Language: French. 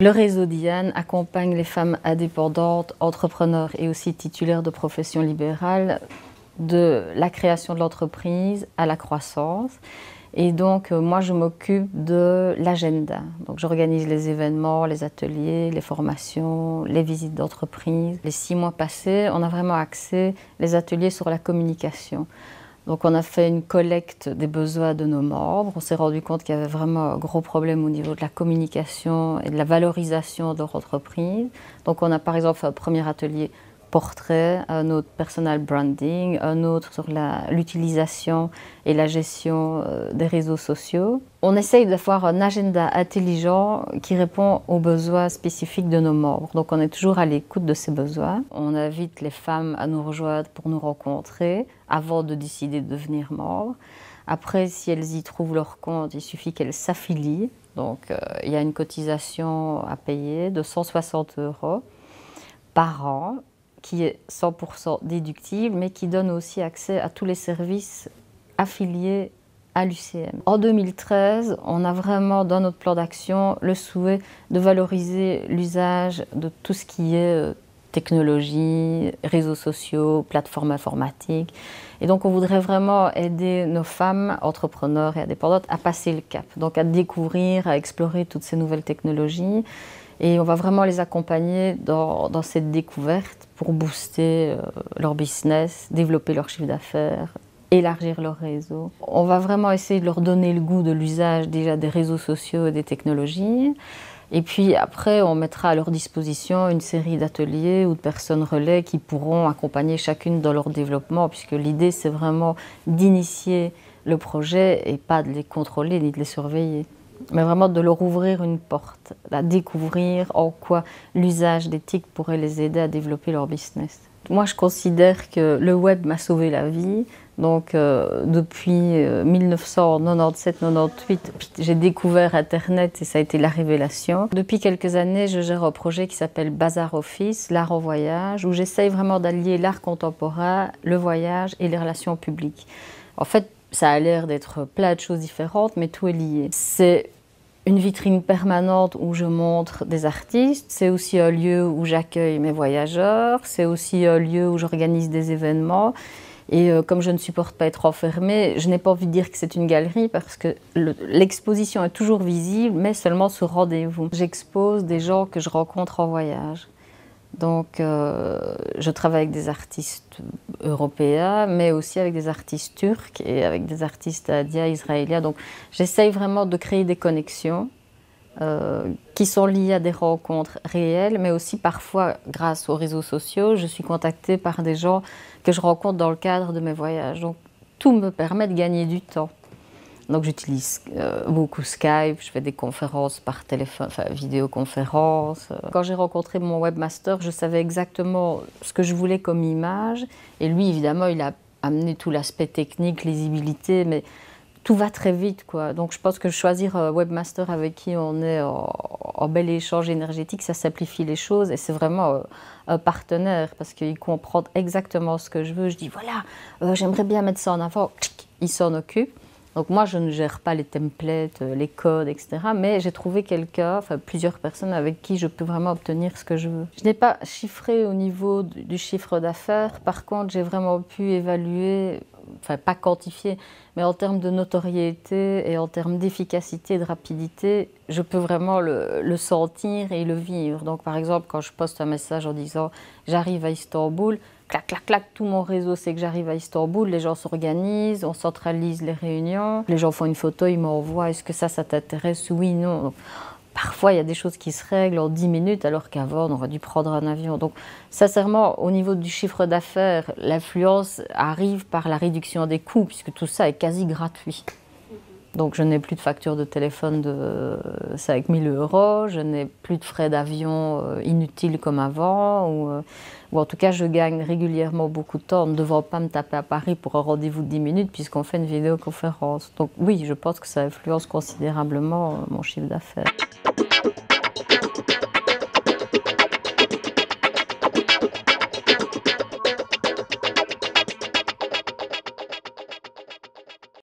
Le réseau Diane accompagne les femmes indépendantes, entrepreneurs et aussi titulaires de professions libérales de la création de l'entreprise à la croissance. Et donc, moi, je m'occupe de l'agenda. Donc, j'organise les événements, les ateliers, les formations, les visites d'entreprise. Les 6 mois passés, on a vraiment axé les ateliers sur la communication. Donc, on a fait une collecte des besoins de nos membres. On s'est rendu compte qu'il y avait vraiment un gros problème au niveau de la communication et de la valorisation de leur entreprise. Donc, on a par exemple fait un premier atelier portrait, un autre personal branding, un autre sur l'utilisation et la gestion des réseaux sociaux. On essaye d'avoir un agenda intelligent qui répond aux besoins spécifiques de nos membres. Donc on est toujours à l'écoute de ces besoins. On invite les femmes à nous rejoindre pour nous rencontrer avant de décider de devenir membre. Après, si elles y trouvent leur compte, il suffit qu'elles s'affilient. Donc il y a une cotisation à payer de 160 € par an, qui est 100% déductible, mais qui donne aussi accès à tous les services affiliés à l'UCM. En 2013, on a vraiment dans notre plan d'action le souhait de valoriser l'usage de tout ce qui est technologie, réseaux sociaux, plateformes informatiques. Et donc on voudrait vraiment aider nos femmes entrepreneurs et indépendantes à passer le cap, donc à découvrir, à explorer toutes ces nouvelles technologies. Et on va vraiment les accompagner dans cette découverte pour booster leur business, développer leur chiffre d'affaires, élargir leur réseau. On va vraiment essayer de leur donner le goût de l'usage déjà des réseaux sociaux et des technologies. Et puis après, on mettra à leur disposition une série d'ateliers ou de personnes relais qui pourront accompagner chacune dans leur développement, puisque l'idée, c'est vraiment d'initier le projet et pas de les contrôler ni de les surveiller, mais vraiment de leur ouvrir une porte, à découvrir en quoi l'usage des TIC pourrait les aider à développer leur business. Moi, je considère que le web m'a sauvé la vie. Donc, depuis 1997-98, j'ai découvert Internet et ça a été la révélation. Depuis quelques années, je gère un projet qui s'appelle Bazar Office, l'art en voyage, où j'essaye vraiment d'allier l'art contemporain, le voyage et les relations publiques. En fait, ça a l'air d'être plein de choses différentes, mais tout est lié. C'est une vitrine permanente où je montre des artistes. C'est aussi un lieu où j'accueille mes voyageurs. C'est aussi un lieu où j'organise des événements. Et comme je ne supporte pas être enfermée, je n'ai pas envie de dire que c'est une galerie parce que l'exposition est toujours visible, mais seulement sur rendez-vous. J'expose des gens que je rencontre en voyage. Donc, je travaille avec des artistes européens, mais aussi avec des artistes turcs et avec des artistes indiens, israéliens. Donc, j'essaye vraiment de créer des connexions qui sont liées à des rencontres réelles, mais aussi parfois, grâce aux réseaux sociaux, je suis contactée par des gens que je rencontre dans le cadre de mes voyages. Donc, tout me permet de gagner du temps. Donc j'utilise beaucoup Skype, je fais des conférences par téléphone, enfin vidéoconférences. Quand j'ai rencontré mon webmaster, je savais exactement ce que je voulais comme image. Et lui, évidemment, il a amené tout l'aspect technique, lisibilité, mais tout va très vite, quoi. Donc je pense que choisir un webmaster avec qui on est en bel échange énergétique, ça simplifie les choses. Et c'est vraiment un partenaire parce qu'il comprend exactement ce que je veux. Je dis, voilà, j'aimerais bien mettre ça en avant. Il s'en occupe. Donc moi, je ne gère pas les templates, les codes, etc. Mais j'ai trouvé quelqu'un, enfin plusieurs personnes avec qui je peux vraiment obtenir ce que je veux. Je n'ai pas chiffré au niveau du chiffre d'affaires. Par contre, j'ai vraiment pu évaluer, enfin pas quantifier, mais en termes de notoriété et en termes d'efficacité et de rapidité, je peux vraiment le sentir et le vivre. Donc par exemple, quand je poste un message en disant « j'arrive à Istanbul », clac, clac, clac, tout mon réseau sait que j'arrive à Istanbul, les gens s'organisent, on centralise les réunions, les gens font une photo, ils m'envoient, est-ce que ça t'intéresse? Oui, non. Donc, parfois, il y a des choses qui se règlent en 10 minutes, alors qu'avant, on aurait dû prendre un avion. Donc, sincèrement, au niveau du chiffre d'affaires, l'influence arrive par la réduction des coûts, puisque tout ça est quasi gratuit. Donc, je n'ai plus de facture de téléphone de 5 000 €, je n'ai plus de frais d'avion inutiles comme avant, ou en tout cas, je gagne régulièrement beaucoup de temps en ne devant pas me taper à Paris pour un rendez-vous de 10 minutes puisqu'on fait une vidéoconférence. Donc oui, je pense que ça influence considérablement mon chiffre d'affaires.